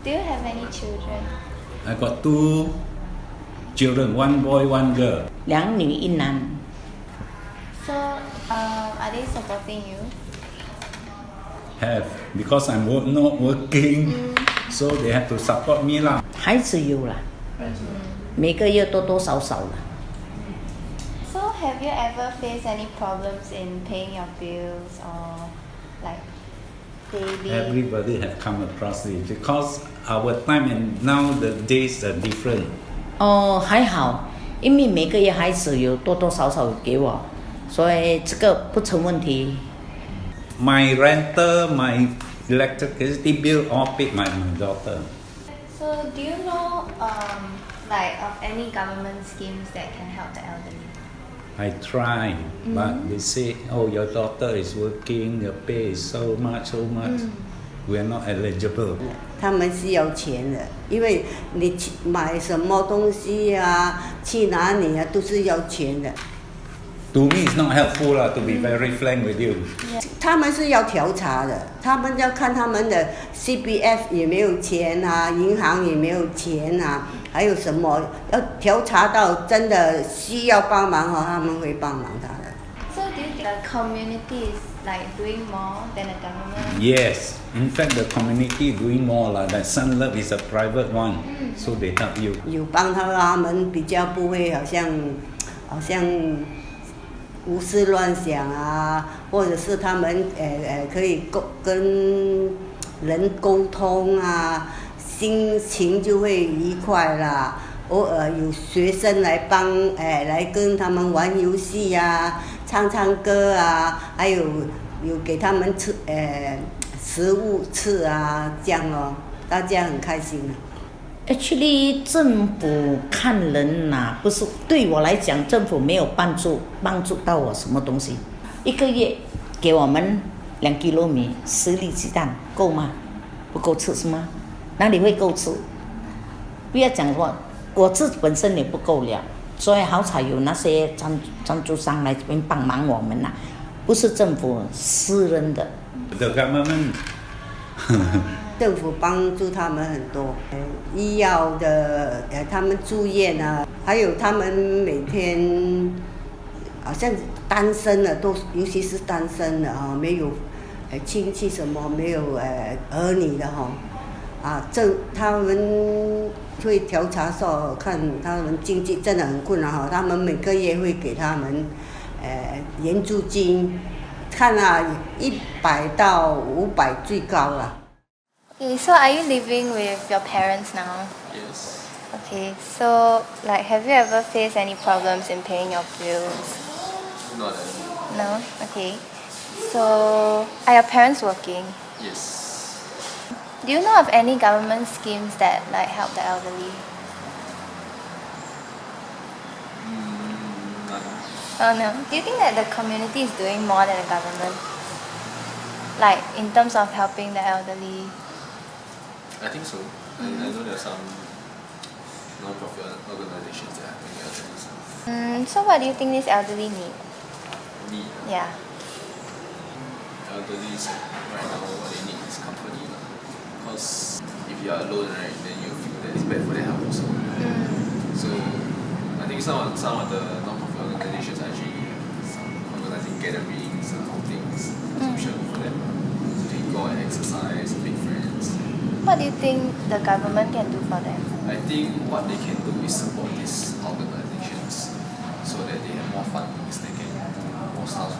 Do you have any children? I got 2 children, 1 boy, 1 girl. 2女1男。So, are they supporting you? Have, because I'm not working, so they have to support me lah. 孩子有啦，每个月多多少少啦。So, have you ever faced any problems in paying your bills or like daily? Everybody have come across it because our time and now the days are different. 还好，因为每个月孩子有多多少少给我，所以这个不成问题。My rental, my electricity bill all paid by my daughter. So, do you know like of any government schemes that can help the elderly? I try, but they say, oh, your daughter is working, your pay is so much, we are not eligible. 他们是要钱的，因为你买什么东西啊，去哪里啊，都是要钱的。To me, it's not helpful to be very frank with you. 他们是要调查的，他们要看他们的 CPF 也没有钱啊，银行也没有钱啊，还有什么要调查到真的需要帮忙他们会帮忙他的。So, do you think the community is like doing more than the government? Yes, in fact, the community doing more like Sun Love is a private one, so they help you. 有帮他们比较不会好像胡思乱想啊，或者是他们可以跟人沟通啊，心情就会愉快啦。偶尔有学生来来跟他们玩游戏啊，唱歌啊，还有给他们吃食物吃啊，这样咯，大家很开心啊。Actually， 政府看人呐，不是对我来讲，政府没有帮助到我什么东西。1个月给我们2 kg 米，10粒鸡蛋，够吗？不够吃是吗？哪里会够吃？不要讲我自己本身也不够了，所以好彩有那些赞助商来这边帮忙我们呐，不是政府，私人的。The government. 政府帮助他们很多，医药的，他们住院啊，还有他们每天，好像单身的都，尤其是单身的没有亲戚什么，没有儿女的他们会调查说，看他们经济真的很困难他们每个月会给他们援助金，看100到500最高了。Okay, so are you living with your parents now? Yes. Okay, so like have you ever faced any problems in paying your bills? Not anymore. No? Okay. So are your parents working? Yes. Do you know of any government schemes that like help the elderly? None. Oh no. Do you think that the community is doing more than the government? Like in terms of helping the elderly? I think so. I know there are some non-profit organizations that are helping elderly. So what do you think these elderly need? Need. Yeah. Elderly right now what they need is company. Because if you are alone, right, then you feel that it's bad for their health also. So I think some of the non-profit organizations are actually organizing gatherings, outings, social for them. So they go and exercise, make friends. What do you think the government can do for them? I think what they can do is support these organizations so that they have more fundings, they can do more stuff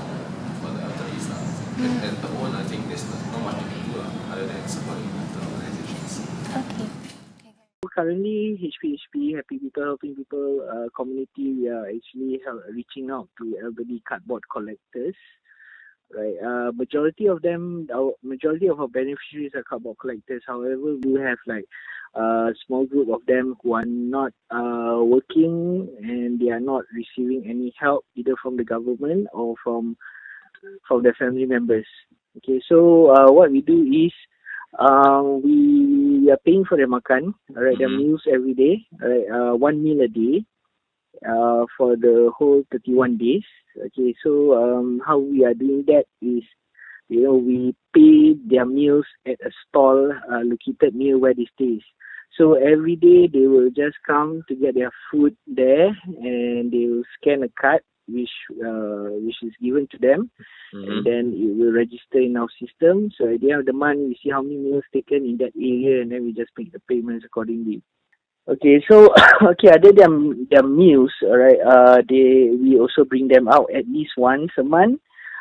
for the elderly staff. And the one, I think there's not much they can do other than supporting the organizations. Okay. Currently, HPHP, Happy People Helping People community, we are actually reaching out to elderly cardboard collectors. Right, majority of our beneficiaries are cardboard collectors. However, we have like a small group of them who are not working and they are not receiving any help either from the government or from their family members. Okay, so what we do is we are paying for their makan, alright, their meals every day, alright, 1 meal a day. For the whole 31 days. Okay, so how we are doing that is we pay their meals at a stall located near where they stay. So every day they will just come to get their food there, and they will scan a card which is given to them, and then it will register in our system. So at the end of the month, we see how many meals taken in that area, and then we just make the payments accordingly. Okay, so other than their meals, all right, we also bring them out at least once a month,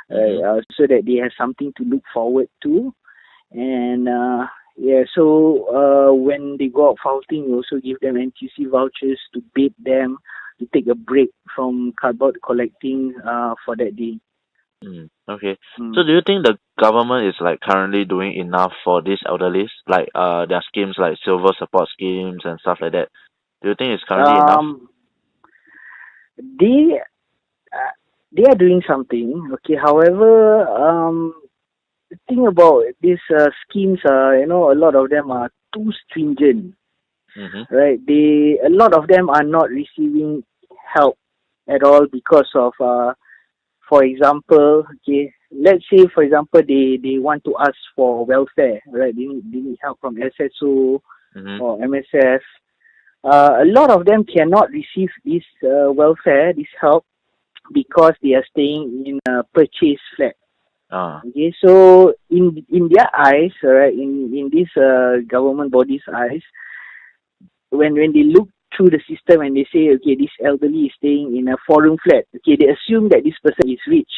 so that they have something to look forward to, and so when they go out faulting, we also give them NTUC vouchers to bait them to take a break from cardboard collecting for that day. Okay. So do you think the government is like currently doing enough for these elderlies? Like there are schemes like silver support schemes and stuff like that. Do you think it's currently enough? They are doing something. Okay. However, the thing about these schemes are, a lot of them are too stringent. Right? A lot of them are not receiving help at all because of for example, okay, let's say, for example, they want to ask for welfare, right? They need help from SSO or MSF. A lot of them cannot receive this welfare, this help, because they are staying in a purchase flat. Okay, so in their eyes, right, in this government body's eyes, when they look through the system and they say, okay, this elderly is staying in a 4-room flat, okay, they assume that this person is rich,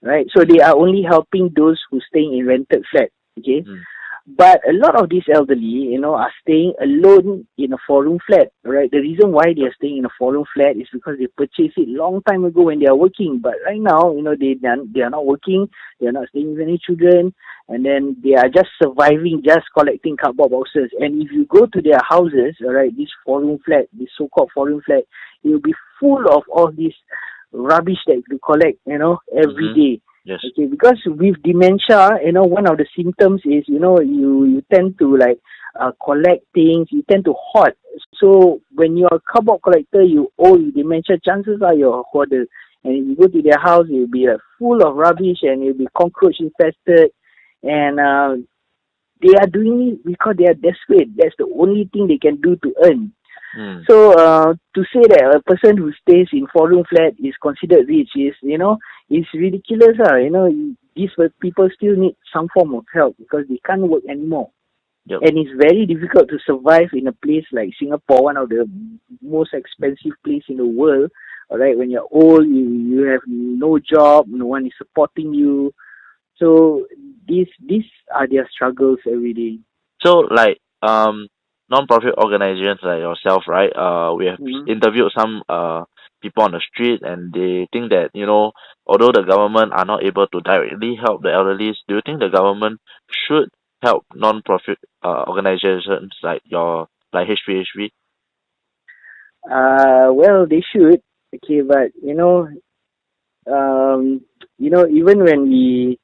right? So they are only helping those who staying in rented flat, okay? But a lot of these elderly, are staying alone in a 4-room flat, right? The reason why they are staying in a 4-room flat is because they purchased it long time ago when they are working. But right now, they are not working, they are not staying with any children, and then they are just surviving, just collecting cardboard boxes. And if you go to their houses, all right, this 4-room flat, this so-called 4-room flat, it will be full of all this rubbish that you collect, every day. Yes. Okay, because with dementia, one of the symptoms is, you tend to collect things, you tend to hoard. So when you're a cardboard collector, you own dementia, chances are you're a hoarder. And if you go to their house, it will be full of rubbish and it will be cockroach infested. And they are doing it because they are desperate. That's the only thing they can do to earn. So to say that a person who stays in 4-room flat is considered rich is ridiculous. These people still need some form of help because they can't work anymore. Yep. And it's very difficult to survive in a place like Singapore, one of the most expensive place in the world. All right, when you're old, you have no job, no one is supporting you. So these are their struggles every day. So like non-profit organizations like yourself, right? We have interviewed some people on the street, and they think that although the government are not able to directly help the elderly, do you think the government should help non-profit organizations like HPHP? Well, they should. Okay, but even when we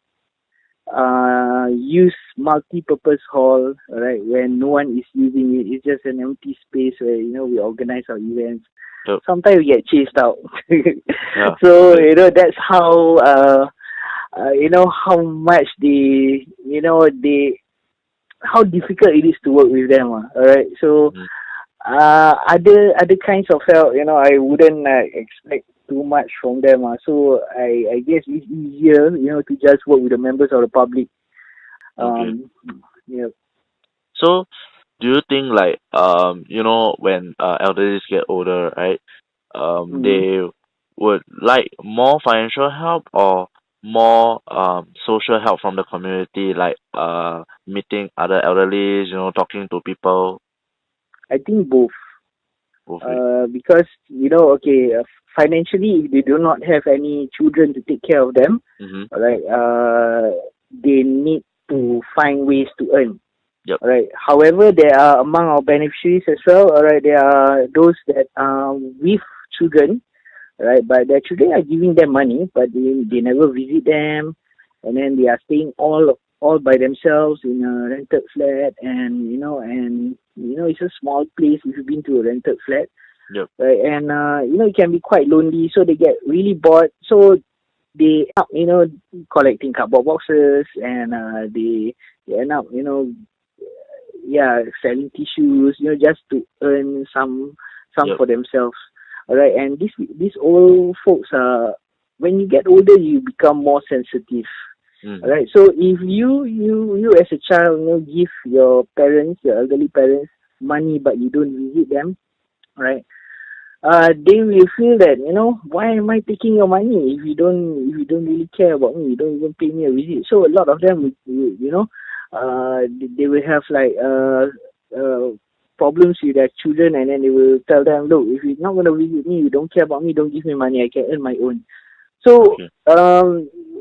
use multi-purpose hall, right, when no one is using it, it's just an empty space where we organize our events. Yep. Sometimes we get chased out. Yeah. So that's how how much how difficult it is to work with them. All right, so other kinds of help, I wouldn't expect too much from them. So I guess it's easier, to just work with the members of the public. Yeah. So do you think when elderly get older, right, they would like more financial help or more social help from the community, like meeting other elderly, talking to people? I think both. Because financially, if they do not have any children to take care of them, right, they need to find ways to earn. Yep. Right. However, there are among our beneficiaries as well. All right, there are those that with children, right, but their children are giving them money, but they never visit them, and then they are staying all by themselves in a rented flat, and it's a small place if you've been to a rented flat. Yep. Right, and it can be quite lonely, so they get really bored. So they end up, collecting cardboard boxes, and they end up, selling tissues, just to earn some Yep. for themselves. All right, and these old folks when you get older, you become more sensitive. Mm. All right, so if you as a child, give your parents, your elderly parents, money, but you don't visit them, right? They will feel that, why am I taking your money if you don't really care about me, you don't even pay me a visit. So a lot of them they will have like problems with their children, and then they will tell them, look, if you're not going to visit me, you don't care about me, don't give me money, I can earn my own. So Okay.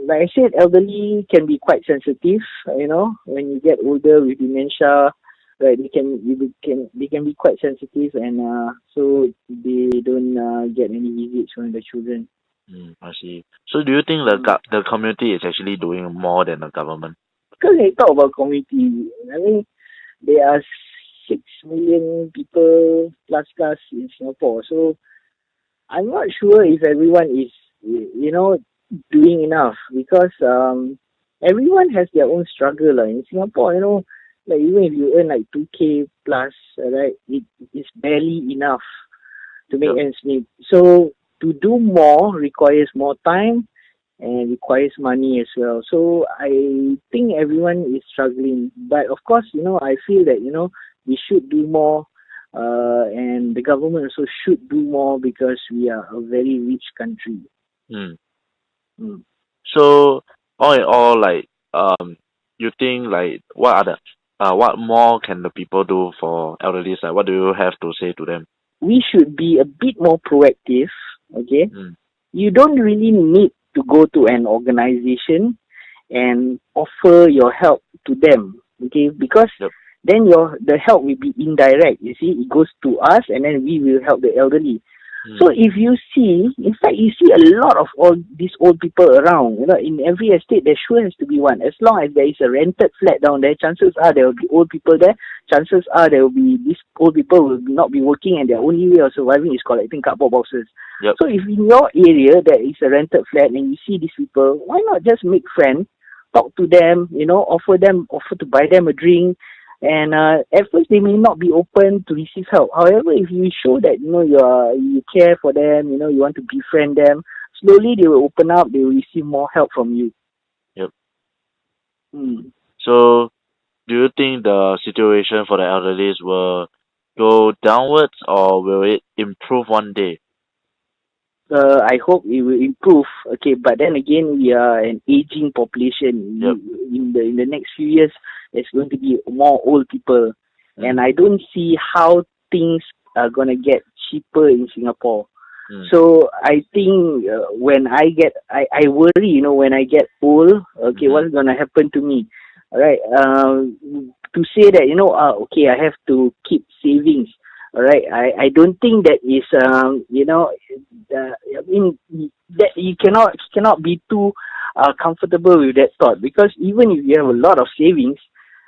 like I said, elderly can be quite sensitive, when you get older with dementia, right? They can be quite sensitive, and so they don't get any visits from the children. I see. So do you think the community is actually doing more than the government? Because they talk about community, I mean, there are 6 million people plus in Singapore, so I'm not sure if everyone is, doing enough, because everyone has their own struggle. In Singapore, like even if you earn like 2K plus, right, it is barely enough to make Yep. ends meet. So to do more requires more time and requires money as well. So I think everyone is struggling. But of course, I feel that, we should do more, and the government also should do more, because we are a very rich country. Mm. Mm. So all in all, like you think like what more can the people do for elderly? Like what do you have to say to them? We should be a bit more proactive, okay? Mm. You don't really need to go to an organization and offer your help to them, okay? Because Yep. then the help will be indirect. You see, it goes to us, and then we will help the elderly. Mm. So if you see, in fact, you see a lot of all these old people around. In every estate, there sure has to be one. As long as there is a rented flat down there, chances are there will be old people there. Chances are there will be these old people will not be working, and their only way of surviving is collecting cardboard boxes. Yep. So if in your area there is a rented flat and you see these people, why not just make friends, talk to them, offer to buy them a drink. And at first they may not be open to receive help. However, if you show that you care for them, you want to befriend them, slowly they will open up. They will receive more help from you. Yep. Mm. So do you think the situation for the elderly will go downwards, or will it improve one day? I hope it will improve. Okay, but then again, we are an aging population. Yep. In the next few years, there's going to be more old people, Mm. and I don't see how things are gonna get cheaper in Singapore. Mm. So I think when I worry, when I get old, okay, Mhm. what's gonna happen to me? All right, to say that okay, I have to keep savings. All right, I don't think that is I mean that you cannot be too comfortable with that thought, because even if you have a lot of savings,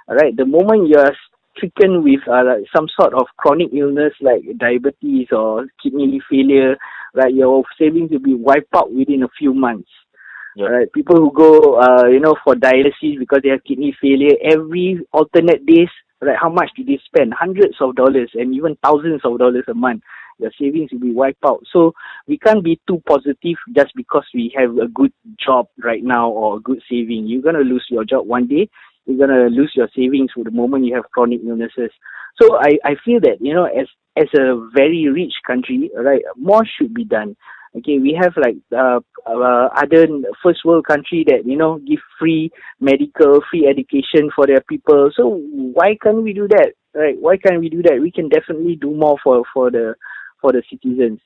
all right, the moment you are stricken with like some sort of chronic illness like diabetes or kidney failure, right, your savings will be wiped out within a few months. Yep. Right, people who go for dialysis because they have kidney failure, every alternate days, right, how much do they spend? Hundreds of dollars and even thousands of dollars a month. Your savings will be wiped out. So we can't be too positive just because we have a good job right now or a good saving. You're gonna lose your job one day. You're gonna lose your savings for the moment you have chronic illnesses. So I feel that as a very rich country, right, more should be done. Okay, we have like other first world country that give free medical, free education for their people. So why can't we do that? Right? Why can't we do that? We can definitely do more for the citizens.